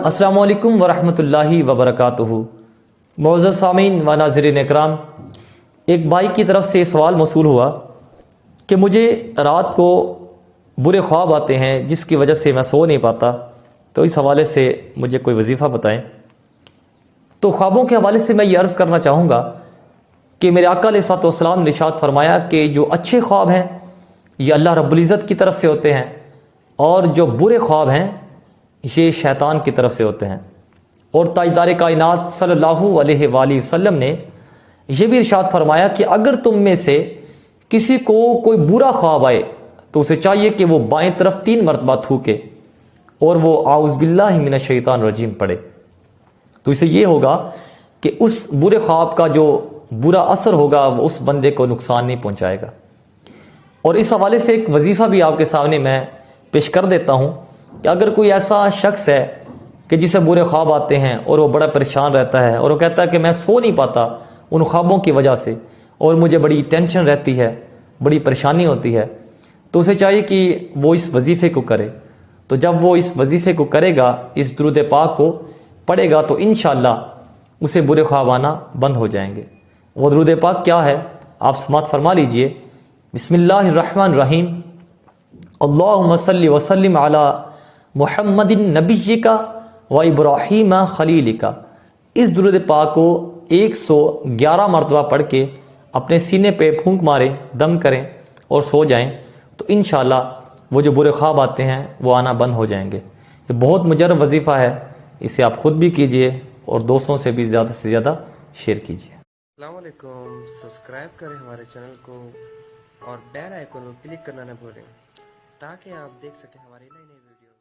अस्सलामु अलैकुम वरहमतुल्लाहि वबरकातुहू। मुअज़्ज़ज़ सामीन व नाज़रीन इकराम, एक भाई की तरफ से सवाल मौसूल हुआ कि मुझे रात को बुरे ख्वाब आते हैं जिसकी वजह से मैं सो नहीं पाता, तो इस हवाले से मुझे कोई वजीफ़ा बताएं। तो ख्वाबों के हवाले से मैं ये अर्ज़ करना चाहूँगा कि मेरे आका अलैहिस्सलातु वस्सलाम ने इरशाद फरमाया कि जो अच्छे ख्वाब हैं ये अल्लाह रब्बुल इज़्ज़त की तरफ से होते हैं, और जो बुरे ख्वाब हैं ये शैतान की तरफ से होते हैं। और ताजदार कायनात सल्लल्लाहु अलैहि वसल्लम ने यह भी इरशाद फरमाया कि अगर तुम में से किसी को कोई बुरा ख्वाब आए तो उसे चाहिए कि वो बाएं तरफ 3 मरतबा थूके और वो आउज़ बिल्लाहि मिनश शैतान रजीम पढ़े। तो इससे ये होगा कि उस बुरे ख्वाब का जो बुरा असर होगा वो उस बंदे को नुकसान नहीं पहुंचाएगा। और इस हवाले से एक वजीफ़ा भी आपके सामने मैं पेश कर देता हूँ कि अगर कोई ऐसा शख्स है कि जिसे बुरे ख्वाब आते हैं और वो बड़ा परेशान रहता है और वो कहता है कि मैं सो नहीं पाता उन ख्वाबों की वजह से और मुझे बड़ी टेंशन रहती है, बड़ी परेशानी होती है, तो उसे चाहिए कि वो इस वजीफ़े को करे। तो जब वो इस वजीफ़े को करेगा, इस दुरूद पाक को पढ़ेगा, तो इंशाअल्लाह उसे बुरे ख्वाब आना बंद हो जाएंगे। वो दुरूद पाक क्या है आप समात फरमा लीजिए। बिस्मिल्लाहिर्रहमानिर्रहीम, अल्लाहुम्मा सल्लि व सल्लिम अला मुहम्मदिन नबिय्यिका व इब्राहीम खलीलिका। इस दुरूद पाक को 111 मरतबा पढ़ के अपने सीने पे फूंक मारें, दम करें और सो जाएं, तो इंशाअल्लाह वो जो बुरे ख्वाब आते हैं वो आना बंद हो जाएंगे। ये बहुत मुजर्रब वजीफ़ा है, इसे आप ख़ुद भी कीजिए और दोस्तों से भी ज़्यादा से ज़्यादा शेयर कीजिए। अस्सलाम वालेकुम, सब्सक्राइब करें हमारे चैनल को और बेल आइकन को क्लिक करना न भूलें ताकि आप देख सकें हमारी नई नई वीडियो।